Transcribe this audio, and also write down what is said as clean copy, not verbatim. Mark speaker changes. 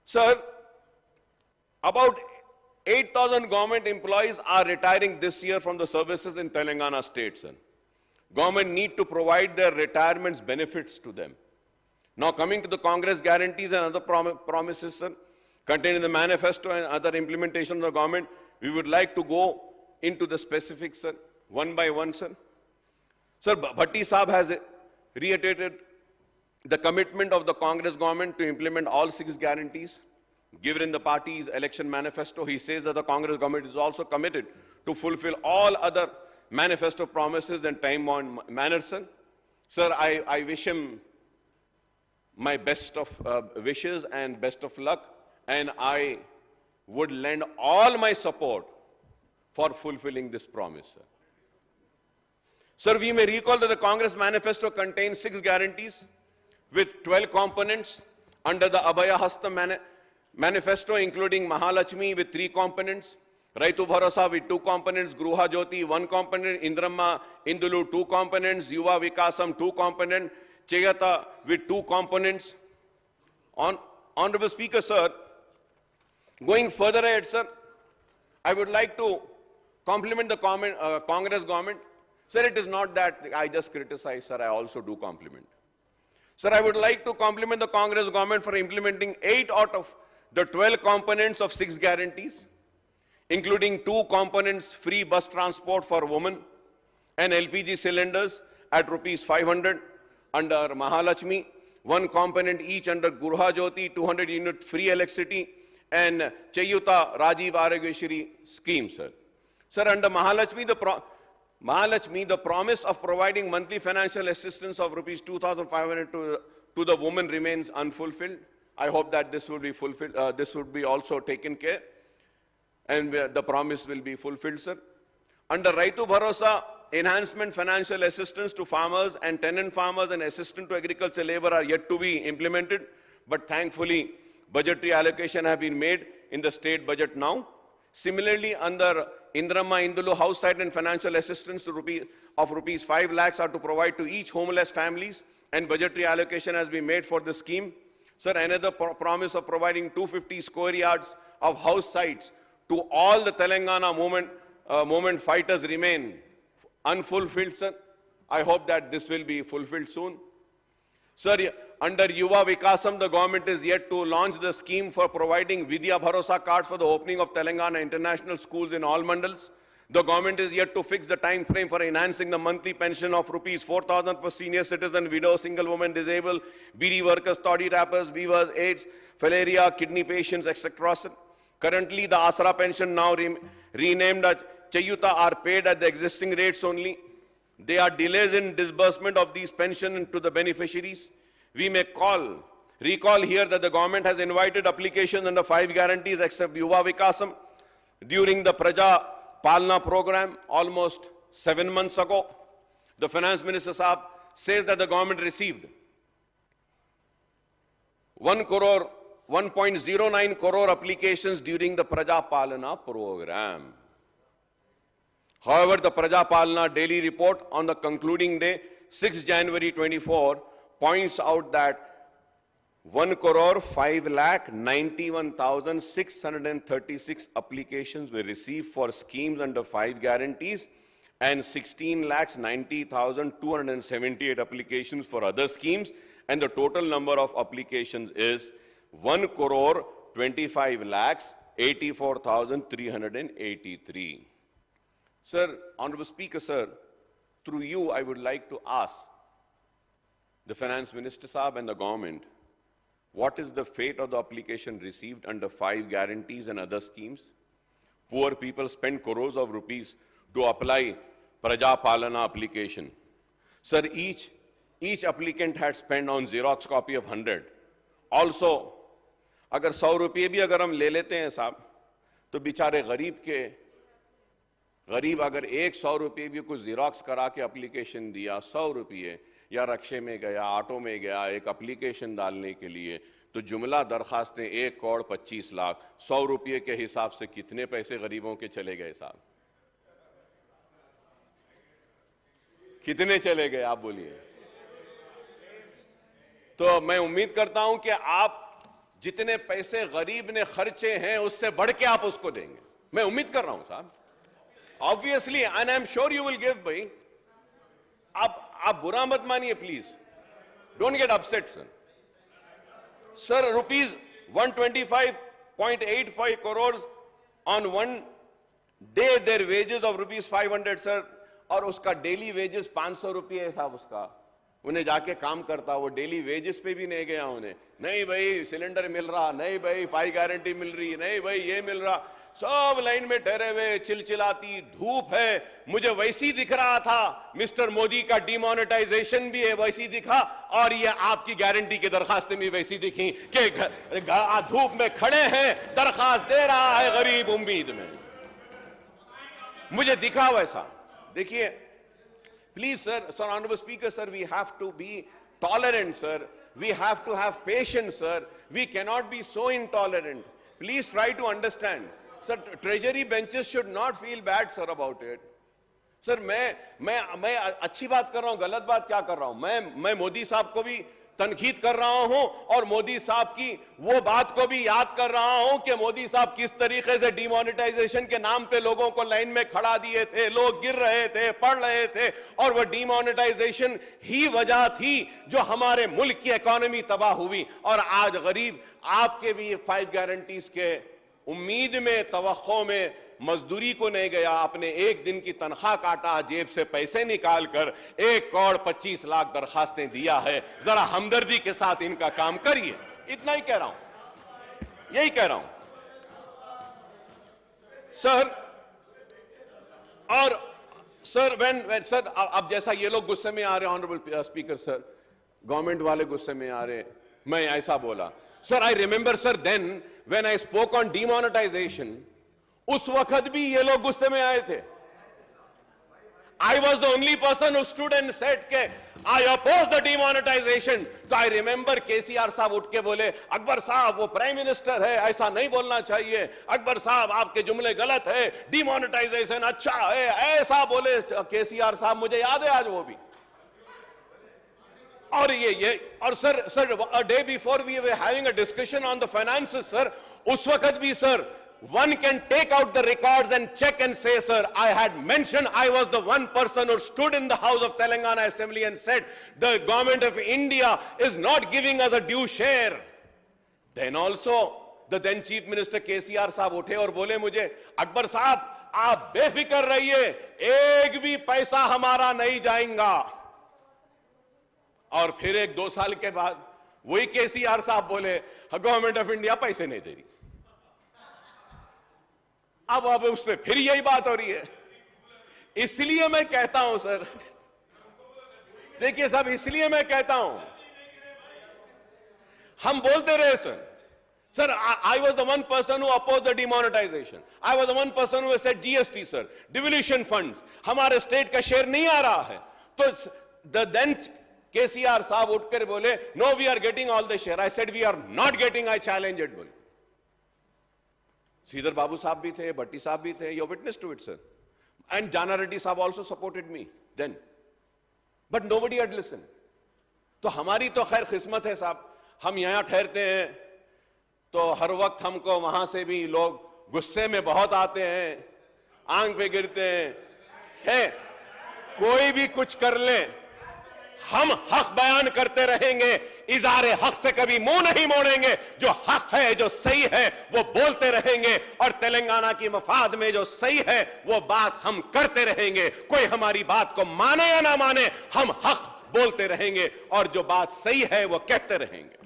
Speaker 1: Sir, about 8,000 government employees are retiring this year from the services in Telangana state, sir. Government need to provide their retirements benefits to them. Now coming to the Congress guarantees and other promises, sir, contained in the manifesto and other implementation of the government, we would like to go into the specifics, sir, one by one, sir. Sir, Bhatti Saab has reiterated the commitment of the Congress government to implement all 6 guarantees given in the party's election manifesto. He says that the Congress government is also committed to fulfill all other manifesto promises in time-bound manner, sir. Sir, I wish him my best of wishes and best of luck, and I would lend all my support for fulfilling this promise, sir. Sir, we may recall that the Congress manifesto contains 6 guarantees with 12 components under the Abhaya Hasta manifesto, including Mahalakshmi with 3 components, Raitu Bharosa with 2 components, Gruha Jyoti 1 component, Indramma Indulu 2 components, Yuva Vikasam 2 components, Cheyata with 2 components. Honorable Speaker, sir, going further ahead, sir, I would like to compliment the Congress government. Sir, it is not that I just criticize, sir, I also do compliment. Sir, I would like to compliment the Congress government for implementing 8 out of the 12 components of 6 guarantees, including 2 components, free bus transport for women and LPG cylinders at ₹500 under Mahalakshmi, 1 component each under Gruha Jyoti, 200 unit free electricity, and Cheyuta Rajiv Aragyeshri scheme, sir. Sir, under Mahalakshmi, the promise of providing monthly financial assistance of ₹2,500 to the woman remains unfulfilled. I hope that this will be fulfilled. This would be also taken care, and the promise will be fulfilled, sir. Under Raitu Bharosa, enhancement financial assistance to farmers and tenant farmers and assistance to agriculture labor are yet to be implemented, but thankfully, budgetary allocation have been made in the state budget now. Similarly, under Indramma Indulu house site and financial assistance to ₹5 lakhs are to provide to each homeless families, and budgetary allocation has been made for the scheme. Sir, another promise of providing 250 square yards of house sites to all the Telangana movement fighters remain unfulfilled, sir. I hope that this will be fulfilled soon. Sir, under Yuva Vikasam, the government is yet to launch the scheme for providing Vidya Bharosa cards for the opening of Telangana international schools in all mandals. The government is yet to fix the time frame for enhancing the monthly pension of ₹4,000 for senior citizen, widow, single woman, disabled, BD workers, toddy wrappers, weavers, AIDS, malaria, kidney patients, etc. Currently, the Asra pension, now renamed as Cheyuta, are paid at the existing rates only. There are delays in disbursement of these pensions to the beneficiaries. We may recall here that the government has invited applications under 5 guarantees except Yuva Vikasam during the Praja Palna program almost 7 months ago. The Finance Minister Saab says that the government received 1.09 crore applications during the Praja Palana program. However, the Praja Palana daily report on the concluding day, 6 January 24, points out that 1,05,91,636 applications were received for schemes under 5 guarantees and 16,90,278 applications for other schemes, and the total number of applications is 1,25,84,383. Sir, Honorable Speaker, sir, through you, I would like to ask the Finance Minister Saab and the government, what is the fate of the application received under 5 guarantees and other schemes? Poor people spend crores of rupees to apply Praja Palana application. Sir, each applicant had spent on Xerox copy of 100. Also, अगर 100 रुपये भी अगर हम ले लेते हैं साहब, तो बेचारे गरीब अगर 100 रुपये भी कुछ Xerox करा के एप्लीकेशन दिया, 100 रुपये या रक्शे में गया, ऑटो में गया एक एप्लीकेशन डालने के लिए, तो जुमला दरखास्तें 1,25,00,000, 100 रुपये के हिसाब से कितने पैसे गरीबों के चले गए साहब? कितने चले गए आप बोलिए? तो मैं उम्मीद करता हूं कि आप जितने पैसे गरीब ने खर्चे हैं उससे बढ़ के आप उसको देंगे, मैं उम्मीद कर रहा हूं साहब, obviously, and I am sure you will give. भाई आप बुरा मत मानिए please, don't get upset sir. Sir rupees 125.85 crores on one day, their wages of rupees 500 sir, और उसका डेली वेजेस 500 रुपये है साहब उसका, उन्हें जाके काम करता, वो डेली वेजेस पे भी नहीं गया उन्हें, नहीं भाई सिलेंडर मिल रहा, नहीं भाई 5 गारंटी मिल रही, नहीं भाई ये मिल रहा, सब लाइन में ठहरे हुए, चिलचिलाती धूप है। मुझे वैसी दिख रहा था, मिस्टर मोदी का डिमोनेटाइजेशन भी है वैसी दिखा, और ये आपकी गारंटी की दरखास्तें भी वैसी दिखी कि धूप में खड़े हैं, दरखास्त दे रहा है गरीब उम्मीद में, मुझे दिखा वैसा। देखिए please sir, honourable speaker sir, we have to be tolerant sir, we have to have patience sir, we cannot be so intolerant, please try to understand sir. Treasury benches should not feel bad sir about it sir. मैं अच्छी बात कर रहा हूं, गलत बात क्या कर रहा हूं? मैं मोदी साहब को भी तनकीद कर रहा हूं और मोदी साहब की वो बात को भी याद कर रहा हूं कि मोदी साहब किस तरीके से डिमोनेटाइजेशन के नाम पे लोगों को लाइन में खड़ा दिए थे, लोग गिर रहे थे, पढ़ रहे थे, और वो डिमोनेटाइजेशन ही वजह थी जो हमारे मुल्क की इकोनॉमी तबाह हुई। और आज गरीब आपके भी 5 गारंटीज के उम्मीद में, तवक्को में मजदूरी को नहीं गया, अपने एक दिन की तनख्वाह काटा, जेब से पैसे निकालकर 1,25,00,000 दरखास्तें दिया है। जरा हमदर्दी के साथ इनका काम करिए, इतना ही कह रहा हूं, यही कह रहा हूं सर। और सर व्हेन सर, अब जैसा ये लोग गुस्से में आ रहे हैं, ऑनरेबल स्पीकर सर, गवर्नमेंट वाले गुस्से में आ रहे, मैं ऐसा बोला sir, I remember sir then when I spoke on demonetisation, उस वक्त भी ये लोग गुस्से में आए थे। I was the only person who stood and said के I oppose the demonetization। तो I remember KCR साहब उठ के बोले, अकबर साहब वो प्राइम मिनिस्टर है, ऐसा नहीं बोलना चाहिए, अकबर साहब आपके जुमले गलत है, डिमोनेटाइजेशन अच्छा है, ऐसा बोले KCR साहब, मुझे याद है आज वो भी। और ये और sir a day before we were having a discussion on the finances sir, उस वक्त भी sir, one can take out the records and check and say sir, I had mentioned, I was the one person who stood in the house of Telangana Assembly and said the government of India is not giving us a due share। Then also the then chief minister KCR साहब उठे और बोले मुझे, अकबर साहब आप बेफिक्र रहिए, एक भी पैसा हमारा नहीं जाएगा। और फिर 1-2 साल के बाद वही KCR साहब बोले, गवर्नमेंट ऑफ इंडिया पैसे नहीं दे रही। अब उस पर फिर यही बात हो रही है। इसलिए मैं कहता हूं सर, देखिए साहब, इसलिए मैं कहता हूं, हम बोलते रहे sir, I was the one person who opposed the demonetization, I was the one person who said GST sir, devolution funds, हमारे स्टेट का शेयर नहीं आ रहा है। तो the then KCR साहब उठकर बोले, no we are getting all the share। I said we are not getting, I challenge it बोले। श्रीधर बाबू साहब भी थे, भट्टी साहब भी थे, you witness to it sir, and Jana Reddy साहब also supported me then, but nobody had listened। तो हमारी तो खैर किस्मत है साहब, हम यहां ठहरते हैं तो हर वक्त हमको वहां से भी लोग गुस्से में बहुत आते हैं, आंख पे गिरते हैं, कोई भी कुछ कर ले, हम हक बयान करते रहेंगे, इज़ारे हक से कभी मुंह नहीं मोड़ेंगे, जो हक है, जो सही है वो बोलते रहेंगे, और तेलंगाना की मफाद में जो सही है वो बात हम करते रहेंगे। कोई हमारी बात को माने या ना माने, हम हक बोलते रहेंगे और जो बात सही है वो कहते रहेंगे।